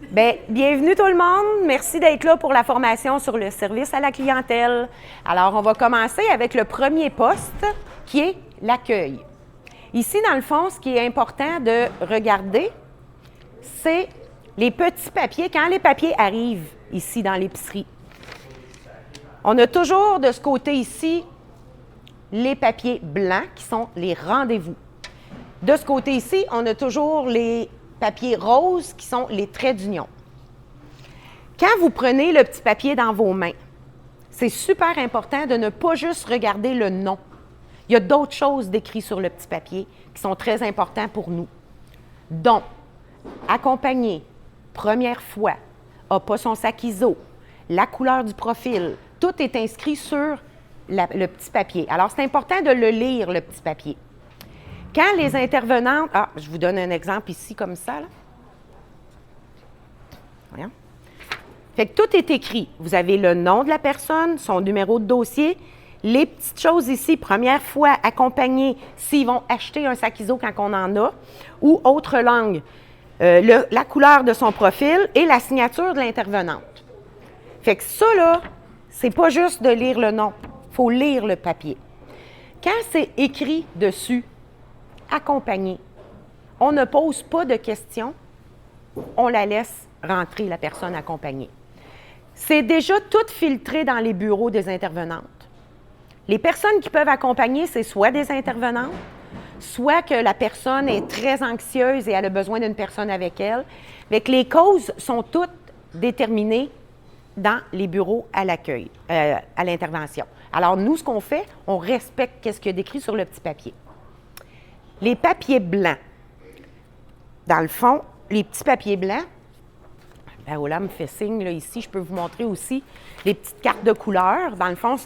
Bien, bienvenue tout le monde. Merci d'être là pour la formation sur le service à la clientèle. Alors, on va commencer avec le premier poste qui est l'accueil. Ici, dans le fond, ce qui est important de regarder, c'est les petits papiers. Quand les papiers arrivent ici dans l'épicerie, on a toujours de ce côté ici les papiers blancs qui sont les rendez-vous. De ce côté ici, on a toujours les papiers roses qui sont les traits d'union. Quand vous prenez le petit papier dans vos mains, c'est super important de ne pas juste regarder le nom. Il y a d'autres choses décrites sur le petit papier qui sont très importantes pour nous. Donc, accompagné, première fois, n'a pas son sac ISO, la couleur du profil, tout est inscrit sur le petit papier. Alors, c'est important de le lire, le petit papier. Quand les intervenantes... Ah, je vous donne un exemple ici, comme ça, là. Voyons. Fait que tout est écrit. Vous avez le nom de la personne, son numéro de dossier, les petites choses ici, première fois, accompagnées, s'ils vont acheter un sac ISO quand on en a, ou autre langue, la couleur de son profil et la signature de l'intervenante. Fait que ça, là, c'est pas juste de lire le nom. Il faut lire le papier. Quand c'est écrit dessus, accompagné, on ne pose pas de questions, on la laisse rentrer, la personne accompagnée. C'est déjà tout filtré dans les bureaux des intervenantes. Les personnes qui peuvent accompagner, c'est soit des intervenantes, soit que la personne est très anxieuse et elle a besoin d'une personne avec elle. Mais que les causes sont toutes déterminées dans les bureaux à l'accueil, à l'intervention. Alors, nous, ce qu'on fait, on respecte ce qu'il y a décrit sur le petit papier. Les papiers blancs. Dans le fond, les petits papiers blancs, Paola me fait signe, là, ici, je peux vous montrer aussi les petites cartes de couleur. Dans le fond,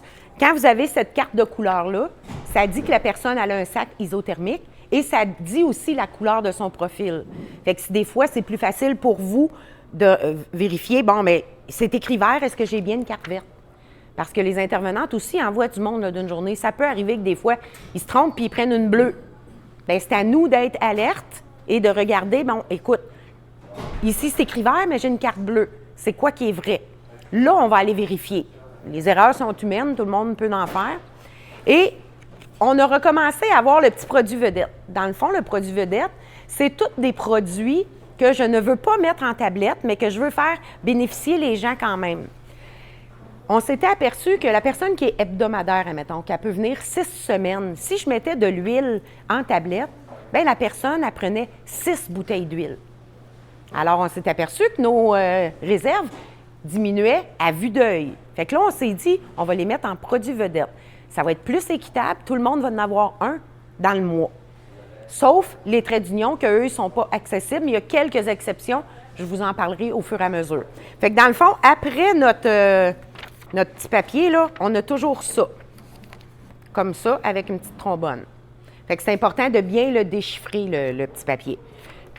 quand vous avez cette carte de couleur-là, ça dit que la personne elle a un sac isothermique et ça dit aussi la couleur de son profil. Fait que des fois, c'est plus facile pour vous de vérifier, bon, mais c'est écrit vert, est-ce que j'ai bien une carte verte? Parce que les intervenantes aussi envoient du monde d'une journée. Ça peut arriver que des fois, ils se trompent puis ils prennent une bleue. Bien, c'est à nous d'être alertes et de regarder, bon, écoute, ici, c'est écrit vert, mais j'ai une carte bleue. C'est quoi qui est vrai? Là, on va aller vérifier. Les erreurs sont humaines, tout le monde peut en faire. Et on a recommencé à avoir le petit produit vedette. Dans le fond, le produit vedette, c'est tous des produits que je ne veux pas mettre en tablette, mais que je veux faire bénéficier les gens quand même. On s'était aperçu que la personne qui est hebdomadaire, admettons, qu'elle peut venir 6 semaines, si je mettais de l'huile en tablette, bien, la personne, elle prenait 6 bouteilles d'huile. Alors, on s'est aperçu que nos réserves diminuaient à vue d'œil. Fait que là, on s'est dit, on va les mettre en produit vedette. Ça va être plus équitable, tout le monde va en avoir un dans le mois. Sauf les traits d'union, qu'eux ne sont pas accessibles, mais il y a quelques exceptions. Je vous en parlerai au fur et à mesure. Fait que dans le fond, après notre petit papier, là, on a toujours ça. Comme ça, avec une petite trombone. Fait que c'est important de bien le déchiffrer, le petit papier.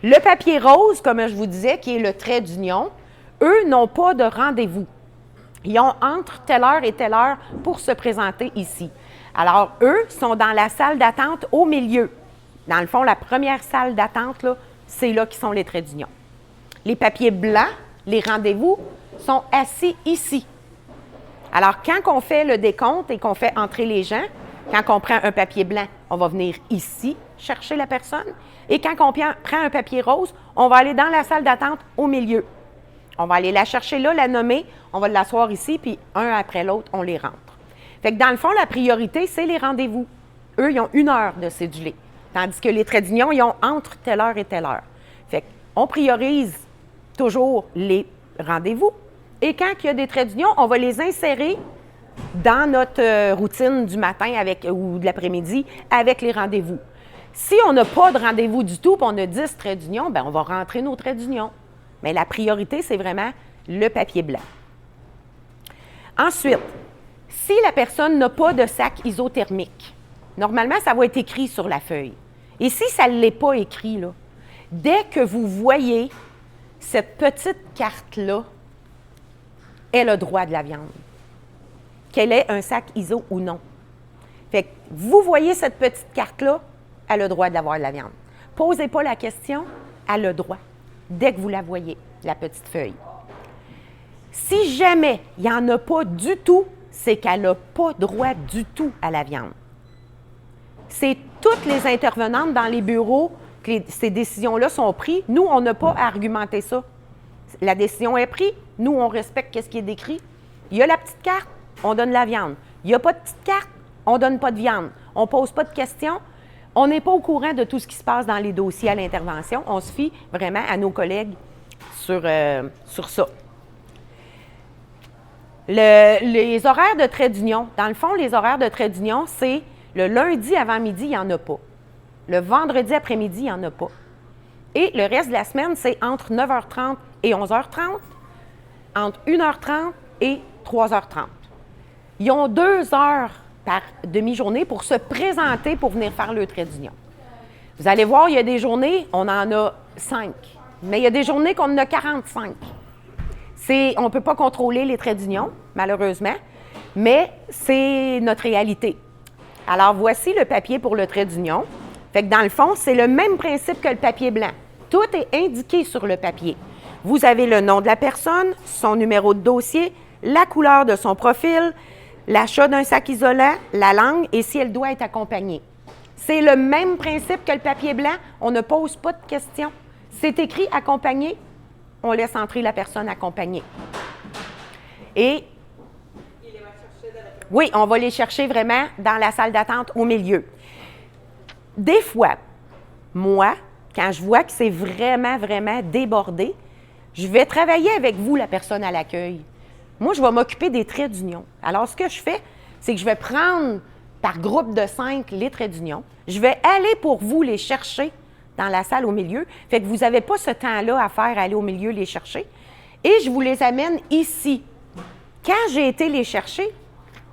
Le papier rose, comme je vous disais, qui est le trait d'union, eux n'ont pas de rendez-vous. Ils ont entre telle heure et telle heure pour se présenter ici. Alors, eux sont dans la salle d'attente au milieu. Dans le fond, la première salle d'attente, là, c'est là qu'ils sont les traits d'union. Les papiers blancs, les rendez-vous, sont assis ici. Alors, quand on fait le décompte et qu'on fait entrer les gens, quand on prend un papier blanc, on va venir ici chercher la personne. Et quand on prend un papier rose, on va aller dans la salle d'attente au milieu. On va aller la chercher là, la nommer, on va l'asseoir ici, puis un après l'autre, on les rentre. Fait que dans le fond, la priorité, c'est les rendez-vous. Eux, ils ont 1 heure de cédulé. Tandis que les traits d'union, ils ont entre telle heure et telle heure. Fait qu'on priorise toujours les rendez-vous. Et quand il y a des traits d'union, on va les insérer dans notre routine du matin ou de l'après-midi avec les rendez-vous. Si on n'a pas de rendez-vous du tout, puis on a 10 traits d'union, bien, on va rentrer nos traits d'union. Mais la priorité, c'est vraiment le papier blanc. Ensuite, si la personne n'a pas de sac isothermique, normalement, ça va être écrit sur la feuille. Et si ça ne l'est pas écrit, là, dès que vous voyez cette petite carte-là, elle a droit de la viande. Qu'elle ait un sac ISO ou non. Fait que vous voyez cette petite carte-là, elle a le droit d'avoir de la viande. Posez pas la question, elle a le droit, dès que vous la voyez. la petite feuille. Si jamais il n'y en a pas du tout, c'est qu'elle n'a pas droit du tout à la viande. C'est toutes les intervenantes dans les bureaux que ces décisions-là sont prises. Nous, on n'a pas à argumenter ça. La décision est prise. Nous, on respecte ce qui est décrit. Il y a la petite carte, on donne la viande. Il n'y a pas de petite carte, on ne donne pas de viande. On ne pose pas de questions. On n'est pas au courant de tout ce qui se passe dans les dossiers à l'intervention. On se fie vraiment à nos collègues sur ça. Les horaires de trait d'union. Dans le fond, les horaires de trait d'union, c'est le lundi avant midi, il n'y en a pas. Le vendredi après-midi, il n'y en a pas. Et le reste de la semaine, c'est entre 9h30 et 11h30, entre 1h30 et 3h30. Ils ont 2 heures par demi-journée pour se présenter pour venir faire le trait d'union. Vous allez voir, il y a des journées, on en a 5, mais il y a des journées qu'on en a 45. On ne peut pas contrôler les traits d'union, malheureusement, mais c'est notre réalité. Alors, voici le papier pour le trait d'union. Fait que dans le fond, c'est le même principe que le papier blanc. Tout est indiqué sur le papier. Vous avez le nom de la personne, son numéro de dossier, la couleur de son profil, l'achat d'un sac isolant, la langue et si elle doit être accompagnée. C'est le même principe que le papier blanc. On ne pose pas de questions. C'est écrit accompagné, on laisse entrer la personne accompagnée. Et oui, on va les chercher vraiment dans la salle d'attente au milieu. Des fois, moi, quand je vois que c'est vraiment, vraiment débordé, je vais travailler avec vous, la personne à l'accueil. Moi, je vais m'occuper des traits d'union. Alors, ce que je fais, c'est que je vais prendre par groupe de 5 les traits d'union. Je vais aller pour vous les chercher dans la salle au milieu. Fait que vous n'avez pas ce temps-là à faire, aller au milieu les chercher. Et je vous les amène ici. Quand j'ai été les chercher,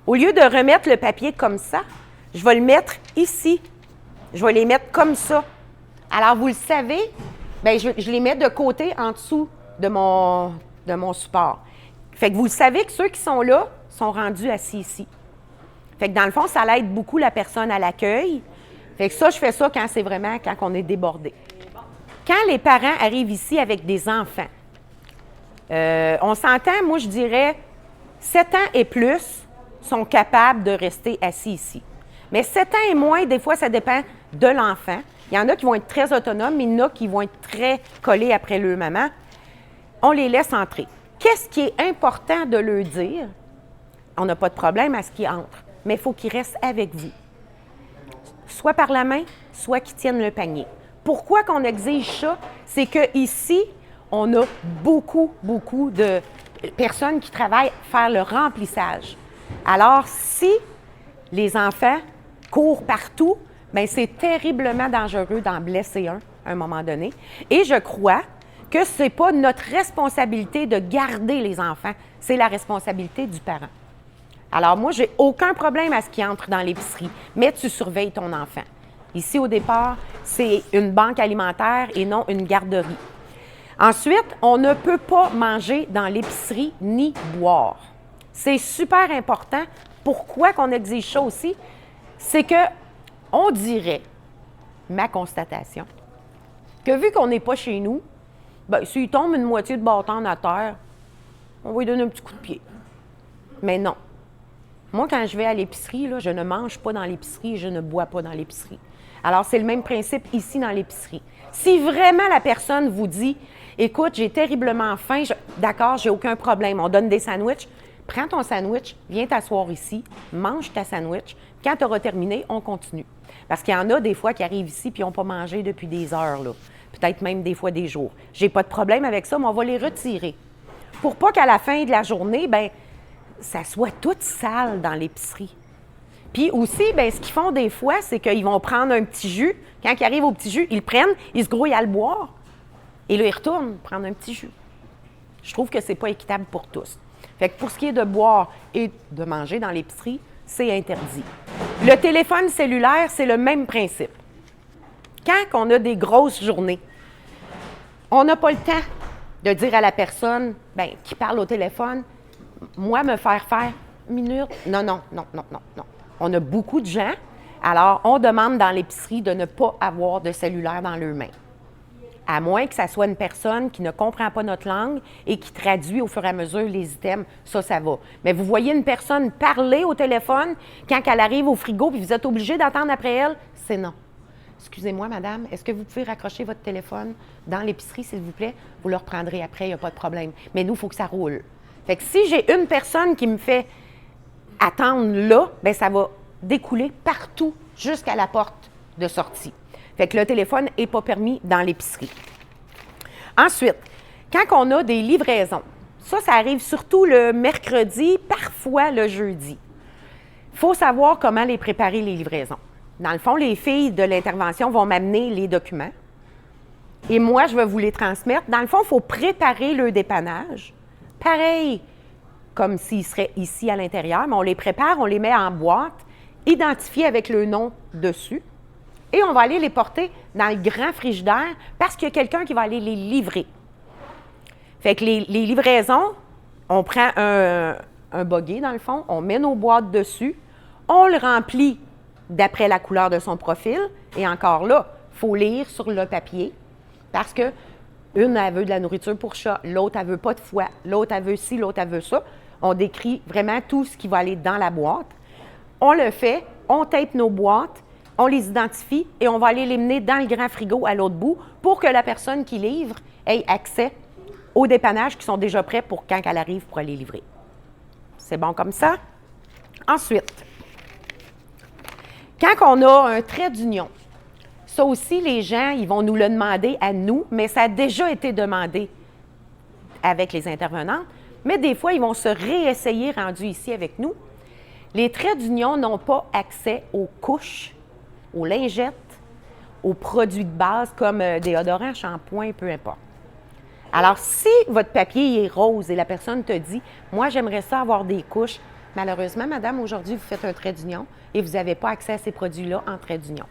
au lieu de remettre le papier comme ça, je vais le mettre ici. Je vais les mettre comme ça. Alors, vous le savez, bien, je les mets de côté en dessous de mon support. Fait que vous le savez que ceux qui sont là sont rendus assis ici. Fait que dans le fond, ça l'aide beaucoup la personne à l'accueil. Fait que ça, je fais ça quand on est débordé. Quand les parents arrivent ici avec des enfants, on s'entend, moi, je dirais 7 ans et plus sont capables de rester assis ici. Mais 7 ans et moins, des fois, ça dépend de l'enfant. Il y en a qui vont être très autonomes, mais il y en a qui vont être très collés après leur maman. On les laisse entrer. Qu'est-ce qui est important de leur dire? On n'a pas de problème à ce qu'ils entrent, mais il faut qu'ils restent avec vous. Soit par la main, soit qu'ils tiennent le panier. Pourquoi qu'on exige ça? C'est qu'ici, on a beaucoup de personnes qui travaillent faire le remplissage. Alors, si les enfants courent partout, bien, c'est terriblement dangereux d'en blesser un à un moment donné. Et je crois que ce n'est pas notre responsabilité de garder les enfants, c'est la responsabilité du parent. Alors moi, j'ai aucun problème à ce qu'il entre dans l'épicerie, mais tu surveilles ton enfant. Ici, au départ, c'est une banque alimentaire et non une garderie. Ensuite, on ne peut pas manger dans l'épicerie ni boire. C'est super important. Pourquoi qu'on exige ça aussi? C'est que on dirait, ma constatation, que vu qu'on n'est pas chez nous, bien, s'il tombe une moitié de bâton à terre, on va lui donner un petit coup de pied. Mais non. Moi, quand je vais à l'épicerie, là, je ne mange pas dans l'épicerie, je ne bois pas dans l'épicerie. Alors, c'est le même principe ici dans l'épicerie. Si vraiment la personne vous dit « Écoute, j'ai terriblement faim, d'accord, j'ai aucun problème, on donne des sandwichs. Prends ton sandwich, viens t'asseoir ici, mange ta sandwich. Quand tu auras terminé, on continue. » Parce qu'il y en a des fois qui arrivent ici et qui n'ont pas mangé depuis des heures, là. Peut-être même des fois des jours. J'ai pas de problème avec ça, mais on va les retirer. Pour pas qu'à la fin de la journée, bien, ça soit tout sale dans l'épicerie. Puis aussi, bien, ce qu'ils font des fois, c'est qu'ils vont prendre un petit jus. Quand ils arrivent au petit jus, ils le prennent, ils se grouillent à le boire. Et là, ils retournent prendre un petit jus. Je trouve que c'est pas équitable pour tous. Fait que pour ce qui est de boire et de manger dans l'épicerie, c'est interdit. Le téléphone cellulaire, c'est le même principe. Quand on a des grosses journées, on n'a pas le temps de dire à la personne bien, qui parle au téléphone, moi, me faire une minute. Non. On a beaucoup de gens, alors on demande dans l'épicerie de ne pas avoir de cellulaire dans leurs mains. À moins que ça soit une personne qui ne comprend pas notre langue et qui traduit au fur et à mesure les items, ça va. Mais vous voyez une personne parler au téléphone quand elle arrive au frigo puis vous êtes obligé d'attendre après elle, c'est non. Excusez-moi, madame, est-ce que vous pouvez raccrocher votre téléphone dans l'épicerie, s'il vous plaît? Vous le reprendrez après, il n'y a pas de problème. Mais nous, il faut que ça roule. Fait que si j'ai une personne qui me fait attendre là, bien, ça va découler partout jusqu'à la porte de sortie. Fait que le téléphone n'est pas permis dans l'épicerie. Ensuite, quand on a des livraisons, ça arrive surtout le mercredi, parfois le jeudi. Il faut savoir comment les préparer, les livraisons. Dans le fond, les filles de l'intervention vont m'amener les documents et moi, je vais vous les transmettre. Dans le fond, il faut préparer le dépannage. Pareil comme s'ils seraient ici à l'intérieur, mais on les prépare, on les met en boîte, identifiées avec le nom dessus. Et on va aller les porter dans le grand frigidaire parce qu'il y a quelqu'un qui va aller les livrer. Fait que les livraisons, on prend un buggy dans le fond, on met nos boîtes dessus, on le remplit d'après la couleur de son profil. Et encore là, il faut lire sur le papier parce que une, elle veut de la nourriture pour chat, l'autre, elle veut pas de foie, l'autre, elle veut ci, l'autre, elle veut ça. On décrit vraiment tout ce qui va aller dans la boîte. On le fait, on tape nos boîtes, on les identifie et on va aller les mener dans le grand frigo à l'autre bout pour que la personne qui livre ait accès aux dépannages qui sont déjà prêts pour quand elle arrive pour aller livrer. C'est bon comme ça? Ensuite, quand on a un trait d'union, ça aussi, les gens, ils vont nous le demander à nous, mais ça a déjà été demandé avec les intervenantes. Mais des fois, ils vont se réessayer rendus ici avec nous. Les traits d'union n'ont pas accès aux couches, aux lingettes, aux produits de base comme déodorant, shampoing, peu importe. Alors, si votre papier est rose et la personne te dit « Moi, j'aimerais ça avoir des couches », malheureusement, madame, aujourd'hui, vous faites un trait d'union et vous n'avez pas accès à ces produits-là en trait d'union.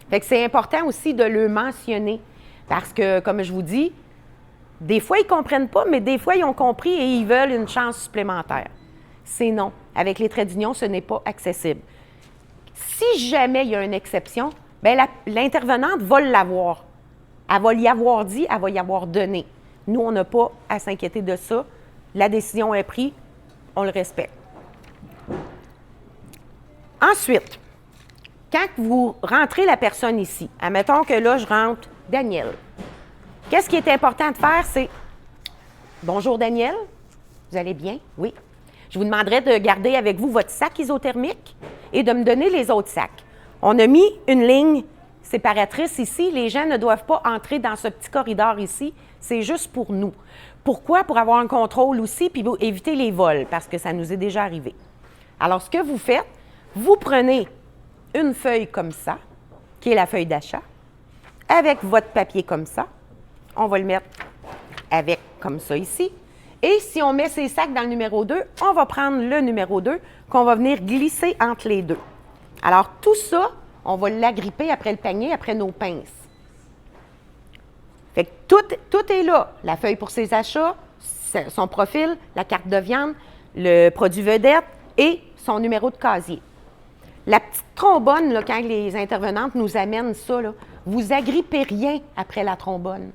Fait que c'est important aussi de le mentionner parce que, comme je vous dis, des fois, ils ne comprennent pas, mais des fois, ils ont compris et ils veulent une chance supplémentaire. C'est non. Avec les traits d'union, ce n'est pas accessible. Si jamais il y a une exception, bien, l'intervenante va l'avoir. Elle va y avoir dit, elle va y avoir donné. Nous, on n'a pas à s'inquiéter de ça. La décision est prise, on le respecte. Ensuite, quand vous rentrez la personne ici, admettons que là, je rentre Daniel. Qu'est-ce qui est important de faire, c'est « Bonjour Daniel, vous allez bien? Oui. Je vous demanderai de garder avec vous votre sac isothermique et de me donner les autres sacs. On a mis une ligne séparatrice ici. Les gens ne doivent pas entrer dans ce petit corridor ici. C'est juste pour nous. Pourquoi? Pour avoir un contrôle aussi puis éviter les vols, parce que ça nous est déjà arrivé. Alors, ce que vous faites, vous prenez une feuille comme ça, qui est la feuille d'achat, avec votre papier comme ça. On va le mettre avec comme ça ici. Et si on met ces sacs dans le numéro 2, on va prendre le numéro 2 qu'on va venir glisser entre les deux. Alors, tout ça, on va l'agripper après le panier, après nos pinces. Fait que tout est là. La feuille pour ses achats, son profil, la carte de viande, le produit vedette et son numéro de casier. La petite trombone, là, quand les intervenantes nous amènent ça, là, vous agrippez rien après la trombone.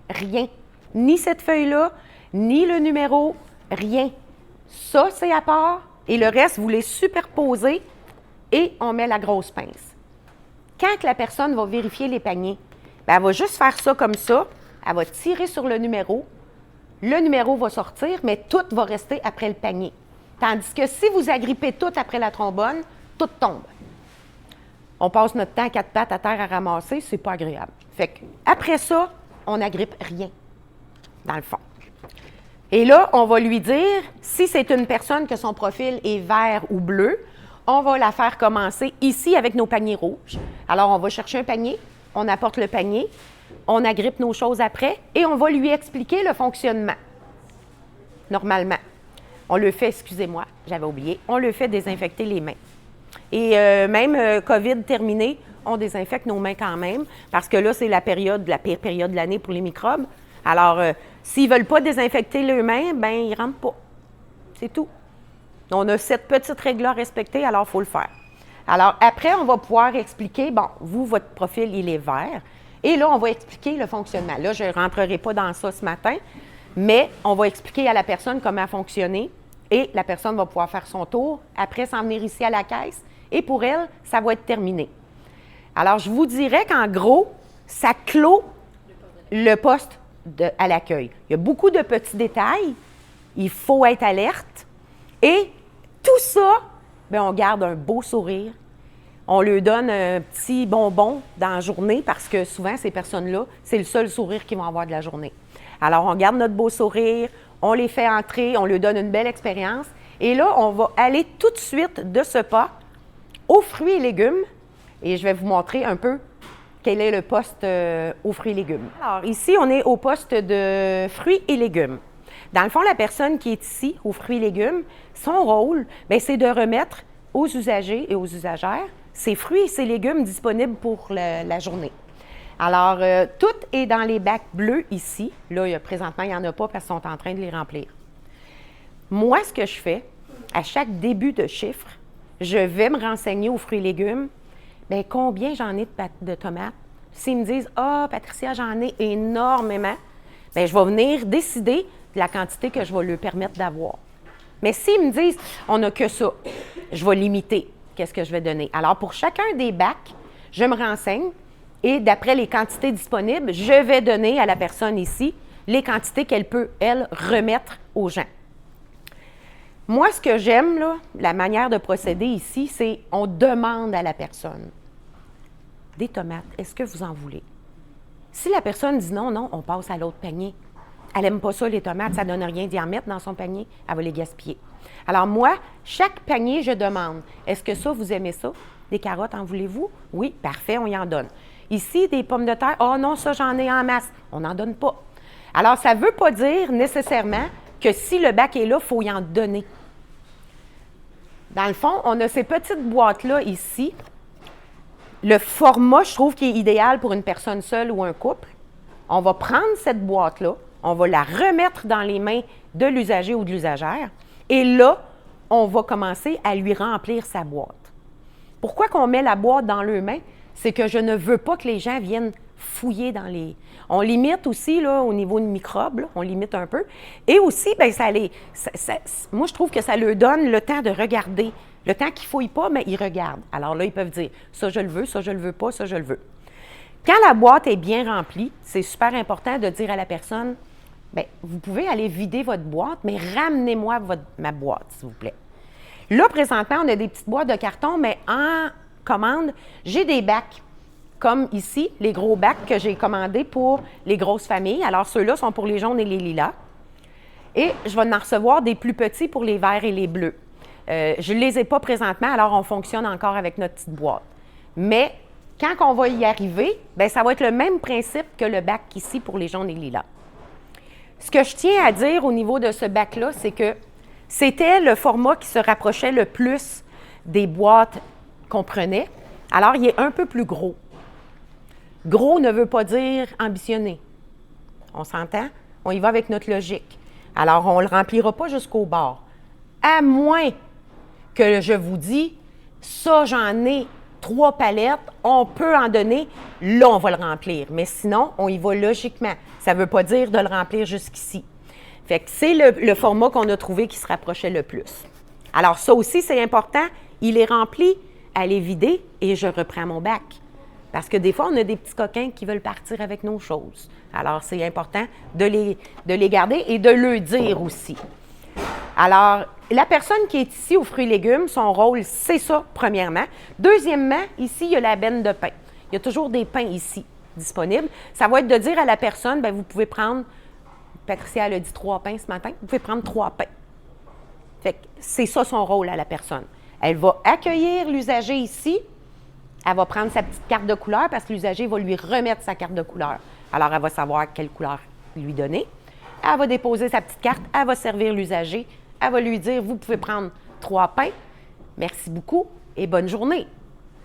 Rien. Ni cette feuille-là, ni le numéro, rien. Ça, c'est à part. Et le reste, vous les superposez et on met la grosse pince. Quand la personne va vérifier les paniers, bien, elle va juste faire ça comme ça. Elle va tirer sur le numéro va sortir, mais tout va rester après le panier. Tandis que si vous agrippez tout après la trombone, tout tombe. On passe notre temps à quatre pattes à terre à ramasser, c'est pas agréable. Fait que, après ça, on n'agrippe rien, dans le fond. Et là, on va lui dire, si c'est une personne que son profil est vert ou bleu, on va la faire commencer ici avec nos paniers rouges. Alors, on va chercher un panier, on apporte le panier, on agrippe nos choses après et on va lui expliquer le fonctionnement. Normalement. On le fait, excusez-moi, j'avais oublié, on le fait désinfecter les mains. Et même COVID terminé, on désinfecte nos mains quand même parce que là, c'est la pire période de l'année pour les microbes. Alors, s'ils ne veulent pas désinfecter leurs mains, bien, ils ne rentrent pas. C'est tout. On a cette petite règle-là à respecter, alors il faut le faire. Alors, après, on va pouvoir expliquer, bon, vous, votre profil, il est vert, Et là, on va expliquer le fonctionnement. Là, je ne rentrerai pas dans ça ce matin, mais on va expliquer à la personne comment fonctionner et la personne va pouvoir faire son tour, après s'en venir ici à la caisse et pour elle, ça va être terminé. Alors, je vous dirais qu'en gros, ça clôt le poste à l'accueil. Il y a beaucoup de petits détails, il faut être alerte et tout ça, bien, on garde un beau sourire. On leur donne un petit bonbon dans la journée parce que souvent, ces personnes-là, c'est le seul sourire qu'ils vont avoir de la journée. Alors, on garde notre beau sourire, on les fait entrer, on leur donne une belle expérience. Et là, on va aller tout de suite de ce pas aux fruits et légumes. Et je vais vous montrer un peu quel est le poste aux fruits et légumes. Alors, ici, on est au poste de fruits et légumes. Dans le fond, la personne qui est ici, aux fruits et légumes, son rôle, bien, c'est de remettre aux usagers et aux usagères ces fruits et ces légumes disponibles pour la journée. Alors, tout est dans les bacs bleus ici. Là, présentement, il n'y en a pas parce qu'ils sont en train de les remplir. Moi, ce que je fais, à chaque début de chiffre, je vais me renseigner aux fruits et légumes. Bien, combien j'en ai de tomates? S'ils me disent « Ah, Patricia, j'en ai énormément », bien, je vais venir décider de la quantité que je vais leur permettre d'avoir. Mais s'ils me disent « On n'a que ça », je vais limiter. Qu'est-ce que je vais donner? Alors, pour chacun des bacs, je me renseigne et d'après les quantités disponibles, je vais donner à la personne ici les quantités qu'elle peut, elle, remettre aux gens. Moi, ce que j'aime, là, la manière de procéder ici, c'est on demande à la personne des tomates. Est-ce que vous en voulez? Si la personne dit non, non, on passe à l'autre panier. Elle n'aime pas ça, les tomates, ça ne donne rien d'y en mettre dans son panier, elle va les gaspiller. Alors moi, chaque panier, je demande, est-ce que ça, vous aimez ça? Des carottes, en voulez-vous? Oui, parfait, on y en donne. Ici, des pommes de terre, oh non, ça, j'en ai en masse. On n'en donne pas. Alors, ça ne veut pas dire nécessairement que si le bac est là, il faut y en donner. Dans le fond, on a ces petites boîtes-là ici. Le format, je trouve, qui est idéal pour une personne seule ou un couple. On va prendre cette boîte-là, on va la remettre dans les mains de l'usager ou de l'usagère. Et là, on va commencer à lui remplir sa boîte. Pourquoi qu'on met la boîte dans leurs mains? C'est que je ne veux pas que les gens viennent fouiller dans les... On limite aussi, là, au niveau de microbes, là, on limite un peu. Et aussi, bien, moi, je trouve que ça leur donne le temps de regarder. Le temps qu'ils ne fouillent pas, mais ils regardent. Alors là, ils peuvent dire, ça, je le veux, ça, je le veux pas, ça, je le veux. Quand la boîte est bien remplie, c'est super important de dire à la personne, bien, vous pouvez aller vider votre boîte, mais ramenez-moi ma boîte, s'il vous plaît. Là, présentement, on a des petites boîtes de carton, mais en commande, j'ai des bacs, comme ici, les gros bacs que j'ai commandés pour les grosses familles. Alors, ceux-là sont pour les jaunes et les lilas. Et je vais en recevoir des plus petits pour les verts et les bleus. Je ne les ai pas présentement, alors on fonctionne encore avec notre petite boîte. Mais quand on va y arriver, bien, ça va être le même principe que le bac ici pour les jaunes et lilas. Ce que je tiens à dire au niveau de ce bac-là, c'est que c'était le format qui se rapprochait le plus des boîtes qu'on prenait. Alors, il est un peu plus gros. Gros ne veut pas dire ambitionné. On s'entend? On y va avec notre logique. Alors, on ne le remplira pas jusqu'au bord. À moins que je vous dis, ça, j'en ai 3 palettes, on peut en donner, là, on va le remplir. Mais sinon, on y va logiquement. Ça ne veut pas dire de le remplir jusqu'ici. Fait que c'est le format qu'on a trouvé qui se rapprochait le plus. Alors, ça aussi, c'est important. Il est rempli, allez vider et je reprends mon bac. Parce que des fois, on a des petits coquins qui veulent partir avec nos choses. Alors, c'est important de les garder et de le dire aussi. Alors, la personne qui est ici aux fruits et légumes, son rôle, c'est ça, premièrement. Deuxièmement, ici, il y a la benne de pain. Il y a toujours des pains ici disponibles. Ça va être de dire à la personne, bien, vous pouvez prendre, Patricia, elle a dit 3 pains ce matin, vous pouvez prendre 3 pains. Fait que c'est ça son rôle à la personne. Elle va accueillir l'usager ici. Elle va prendre sa petite carte de couleur parce que l'usager va lui remettre sa carte de couleur. Alors, elle va savoir quelle couleur lui donner. Elle va déposer sa petite carte, elle va servir l'usager. Elle va lui dire, vous pouvez prendre 3 pains. Merci beaucoup et bonne journée.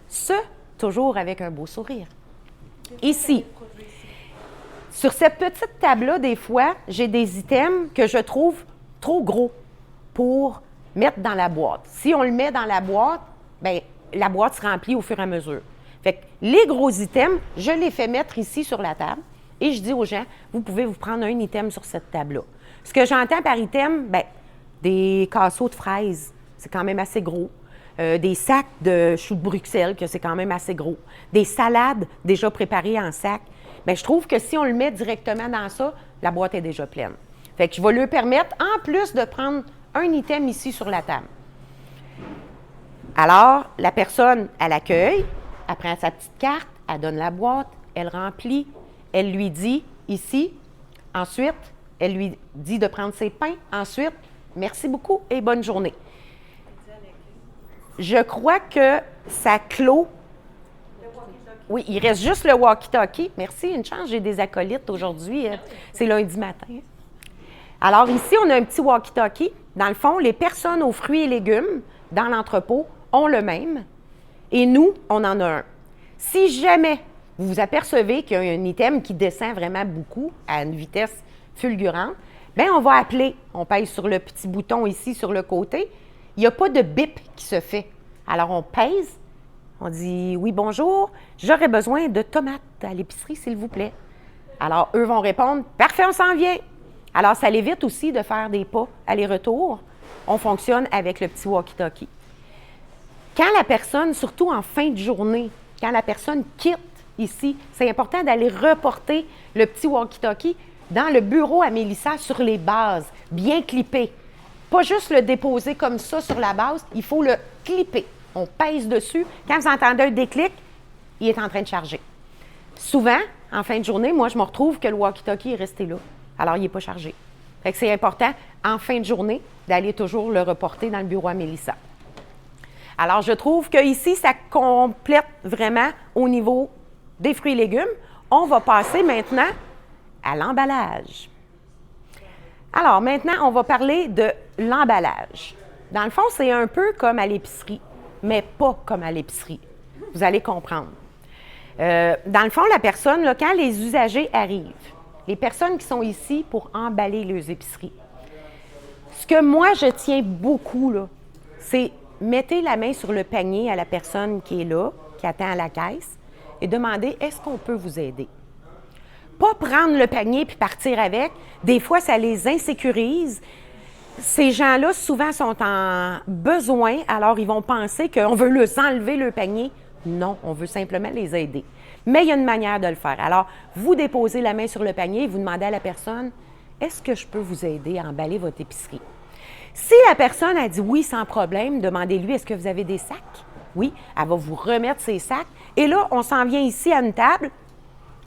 Ce, toujours avec un beau sourire. Ici, sur cette petite table-là, des fois, j'ai des items que je trouve trop gros pour mettre dans la boîte. Si on le met dans la boîte, bien, la boîte se remplit au fur et à mesure. Fait que les gros items, je les fais mettre ici sur la table et je dis aux gens, vous pouvez vous prendre un item sur cette table-là. Ce que j'entends par item, bien, des casseaux de fraises, c'est quand même assez gros. Des sacs de choux de Bruxelles, que c'est quand même assez gros. Des salades déjà préparées en sac. Bien, je trouve que si on le met directement dans ça, la boîte est déjà pleine. Fait que je vais lui permettre, en plus, de prendre un item ici sur la table. Alors, la personne, elle accueille, elle prend sa petite carte, elle donne la boîte, elle remplit, elle lui dit ici. Ensuite, elle lui dit de prendre ses pains. Ensuite, merci beaucoup et bonne journée. Je crois que ça clôt. Oui, il reste juste le walkie-talkie. Merci, une chance, j'ai des acolytes aujourd'hui. C'est lundi matin. Alors ici, on a un petit walkie-talkie. Dans le fond, les personnes aux fruits et légumes dans l'entrepôt ont le même et nous, on en a un. Si jamais vous vous apercevez qu'il y a un item qui descend vraiment beaucoup à une vitesse fulgurante, bien, on va appeler. On pèse sur le petit bouton ici sur le côté. Il n'y a pas de bip qui se fait. Alors, on pèse, on dit « Oui, bonjour, j'aurais besoin de tomates à l'épicerie, s'il vous plaît. » Alors, eux vont répondre « Parfait, on s'en vient. » Alors, ça l'évite aussi de faire des pas aller-retour. On fonctionne avec le petit walkie-talkie. Quand la personne, surtout en fin de journée, quand la personne quitte ici, c'est important d'aller reporter le petit walkie-talkie dans le bureau à Mélissa sur les bases, bien clippé. Pas juste le déposer comme ça sur la base, il faut le clipper. On pèse dessus. Quand vous entendez un déclic, il est en train de charger. Souvent, en fin de journée, moi, je me retrouve que le walkie-talkie est resté là. Alors, il n'est pas chargé. Fait que c'est important, en fin de journée, d'aller toujours le reporter dans le bureau à Mélissa. Alors, je trouve qu'ici, ça complète vraiment au niveau des fruits et légumes. On va passer maintenant à l'emballage. Alors, maintenant, on va parler de l'emballage. Dans le fond, c'est un peu comme à l'épicerie, mais pas comme à l'épicerie. Vous allez comprendre. Dans le fond, la personne, là, quand les usagers arrivent, les personnes qui sont ici pour emballer leurs épiceries, ce que moi, je tiens beaucoup, là, c'est mettez la main sur le panier à la personne qui est là, qui attend à la caisse, et demandez « Est-ce qu'on peut vous aider? » Pas prendre le panier puis partir avec. Des fois, ça les insécurise. Ces gens-là, souvent, sont en besoin, alors ils vont penser qu'on veut leur enlever le panier. Non, on veut simplement les aider. Mais il y a une manière de le faire. Alors, vous déposez la main sur le panier et vous demandez à la personne « Est-ce que je peux vous aider à emballer votre épicerie? » Si la personne a dit oui sans problème, demandez-lui « Est-ce que vous avez des sacs? » Oui, elle va vous remettre ses sacs. Et là, on s'en vient ici à une table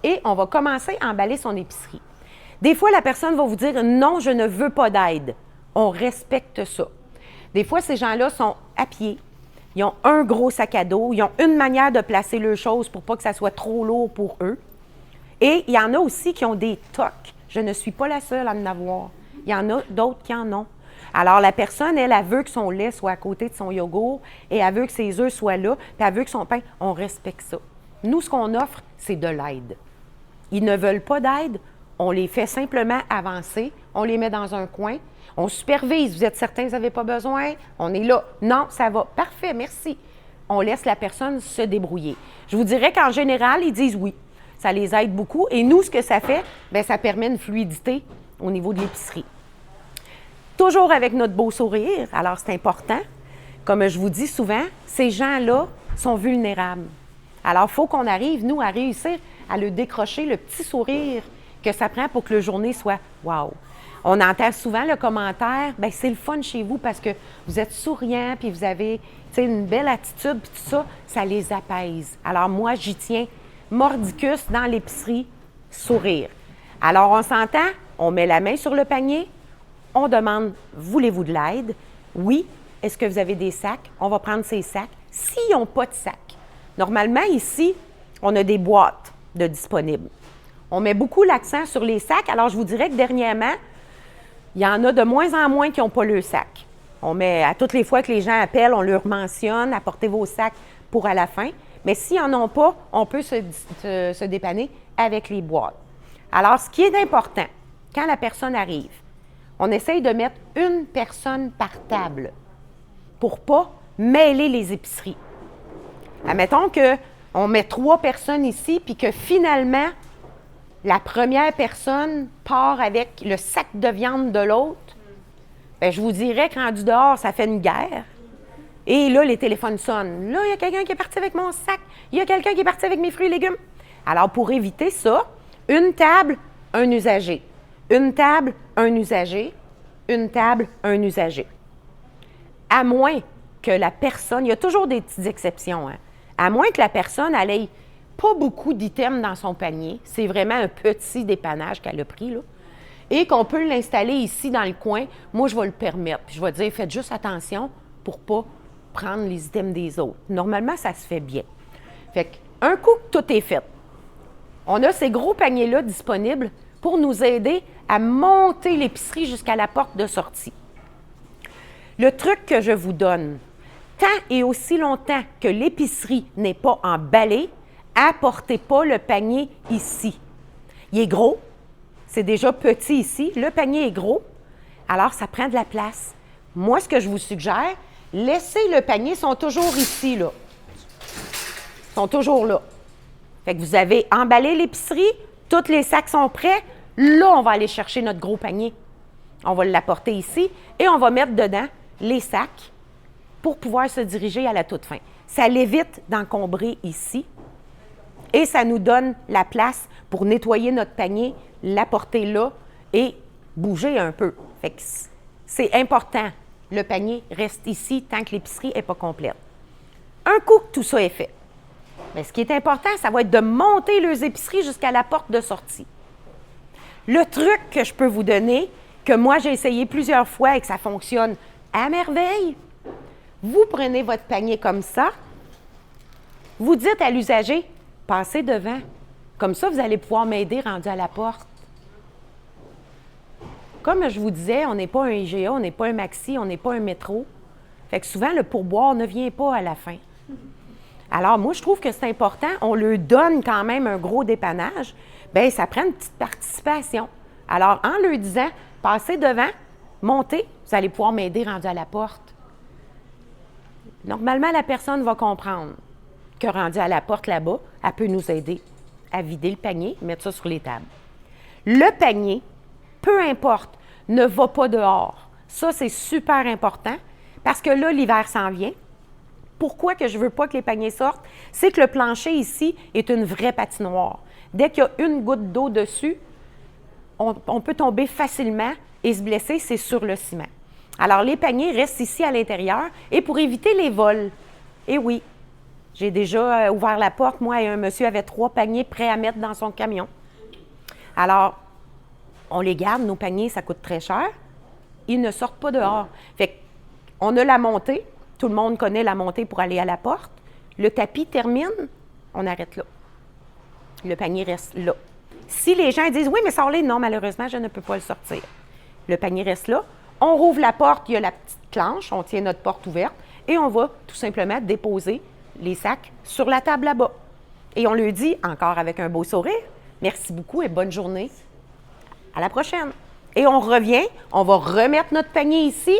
et on va commencer à emballer son épicerie. Des fois, la personne va vous dire « Non, je ne veux pas d'aide. » On respecte ça. Des fois, ces gens-là sont à pied. Ils ont un gros sac à dos. Ils ont une manière de placer leurs choses pour pas que ça soit trop lourd pour eux. Et il y en a aussi qui ont des tocs. Je ne suis pas la seule à en avoir. Il y en a d'autres qui en ont. Alors, la personne, elle veut que son lait soit à côté de son yogourt et elle veut que ses œufs soient là, puis elle veut que son pain, on respecte ça. Nous, ce qu'on offre, c'est de l'aide. Ils ne veulent pas d'aide, on les fait simplement avancer, on les met dans un coin, on supervise. Vous êtes certain que vous n'avez pas besoin? On est là. Non, ça va. Parfait, merci. On laisse la personne se débrouiller. Je vous dirais qu'en général, ils disent oui. Ça les aide beaucoup. Et nous, ce que ça fait, bien, ça permet une fluidité au niveau de l'épicerie. Toujours avec notre beau sourire. Alors, c'est important. Comme je vous dis souvent, ces gens-là sont vulnérables. Alors, il faut qu'on arrive, nous, à réussir à le décrocher, le petit sourire que ça prend pour que la journée soit « wow ». On entend souvent le commentaire « bien, c'est le fun chez vous parce que vous êtes souriant puis vous avez une belle attitude puis tout ça, ça les apaise. » Alors, moi, j'y tiens. Mordicus dans l'épicerie, sourire. Alors, on s'entend, on met la main sur le panier, on demande « voulez-vous de l'aide? » Oui. Est-ce que vous avez des sacs? On va prendre ces sacs. S'ils n'ont pas de sacs, normalement, ici, on a des boîtes de disponibles. On met beaucoup l'accent sur les sacs. Alors, je vous dirais que dernièrement, il y en a de moins en moins qui n'ont pas le sac. On met, à toutes les fois que les gens appellent, on leur mentionne, apportez vos sacs pour à la fin. Mais s'ils n'en ont pas, on peut se dépanner avec les boîtes. Alors, ce qui est important, quand la personne arrive, on essaye de mettre une personne par table pour ne pas mêler les épiceries. Admettons que on met 3 personnes ici, puis que finalement, la première personne part avec le sac de viande de l'autre, bien, je vous dirais que rendu dehors, ça fait une guerre. Et là, les téléphones sonnent. Là, il y a quelqu'un qui est parti avec mon sac. Il y a quelqu'un qui est parti avec mes fruits et légumes. Alors, pour éviter ça, une table, un usager. Une table, un usager. Une table, un usager. À moins que la personne, il y a toujours des petites exceptions, hein, à moins que la personne ait pas beaucoup d'items dans son panier, c'est vraiment un petit dépannage qu'elle a pris, là, et qu'on peut l'installer ici dans le coin, moi, je vais le permettre. Puis je vais dire, faites juste attention pour ne pas prendre les items des autres. Normalement, ça se fait bien. Fait qu'un coup que tout est fait, on a ces gros paniers-là disponibles pour nous aider à monter l'épicerie jusqu'à la porte de sortie. Le truc que je vous donne, tant et aussi longtemps que l'épicerie n'est pas emballée, apportez pas le panier ici. Il est gros, c'est déjà petit ici, le panier est gros, alors ça prend de la place. Moi, ce que je vous suggère, laissez le panier, ils sont toujours ici, là. Ils sont toujours là. Fait que vous avez emballé l'épicerie, tous les sacs sont prêts, là, on va aller chercher notre gros panier. On va l'apporter ici et on va mettre dedans les sacs pour pouvoir se diriger à la toute fin. Ça l'évite d'encombrer ici et ça nous donne la place pour nettoyer notre panier, l'apporter là et bouger un peu. Fait que c'est important. Le panier reste ici tant que l'épicerie n'est pas complète. Un coup que tout ça est fait, bien, ce qui est important, ça va être de monter les épiceries jusqu'à la porte de sortie. Le truc que je peux vous donner, que moi j'ai essayé plusieurs fois et que ça fonctionne à merveille, vous prenez votre panier comme ça, vous dites à l'usager, passez devant. Comme ça, vous allez pouvoir m'aider rendu à la porte. Comme je vous disais, on n'est pas un IGA, on n'est pas un Maxi, on n'est pas un métro. Fait que souvent, le pourboire ne vient pas à la fin. Alors, moi, je trouve que c'est important. On leur donne quand même un gros dépannage. Bien, ça prend une petite participation. Alors, en leur disant, passez devant, montez, vous allez pouvoir m'aider rendu à la porte. Normalement, la personne va comprendre que rendu à la porte là-bas, elle peut nous aider à vider le panier, mettre ça sur les tables. Le panier, peu importe, ne va pas dehors. Ça, c'est super important parce que là, l'hiver s'en vient. Pourquoi que je ne veux pas que les paniers sortent? C'est que le plancher ici est une vraie patinoire. Dès qu'il y a une goutte d'eau dessus, on peut tomber facilement et se blesser, c'est sur le ciment. Alors, les paniers restent ici à l'intérieur et pour éviter les vols. Et oui, j'ai déjà ouvert la porte, moi, et un monsieur avait 3 paniers prêts à mettre dans son camion. Alors, on les garde, nos paniers, ça coûte très cher. Ils ne sortent pas dehors. Fait qu'on a la montée. Tout le monde connaît la montée pour aller à la porte. Le tapis termine, on arrête là. Le panier reste là. Si les gens disent « Oui, mais sors-les », non, malheureusement, je ne peux pas le sortir. Le panier reste là. On rouvre la porte, il y a la petite clenche, on tient notre porte ouverte et on va tout simplement déposer les sacs sur la table là-bas. Et on lui dit, encore avec un beau sourire, « Merci beaucoup et bonne journée. À la prochaine. » Et on revient, on va remettre notre panier ici.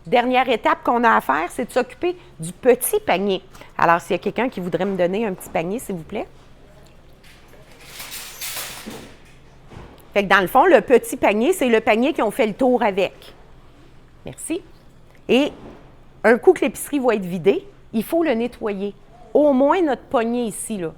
Dernière étape qu'on a à faire, c'est de s'occuper du petit panier. Alors, s'il y a quelqu'un qui voudrait me donner un petit panier, s'il vous plaît. Fait que dans le fond, le petit panier, c'est le panier qui ont fait le tour avec. Merci. Et un coup que l'épicerie va être vidée, il faut le nettoyer. Au moins notre poignée ici, là.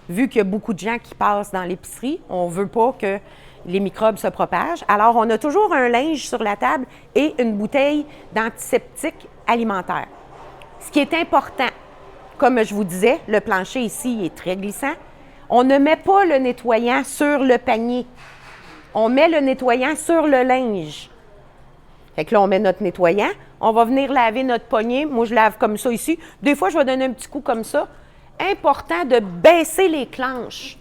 Vu qu'il y a beaucoup de gens qui passent dans l'épicerie, on ne veut pas que les microbes se propagent. Alors, on a toujours un linge sur la table et une bouteille d'antiseptique alimentaire. Ce qui est important, comme je vous disais, le plancher ici est très glissant. On ne met pas le nettoyant sur le panier. On met le nettoyant sur le linge. Fait que là, on met notre nettoyant. On va venir laver notre poignée. Moi, je lave comme ça ici. Des fois, je vais donner un petit coup comme ça. Important de baisser les clenches.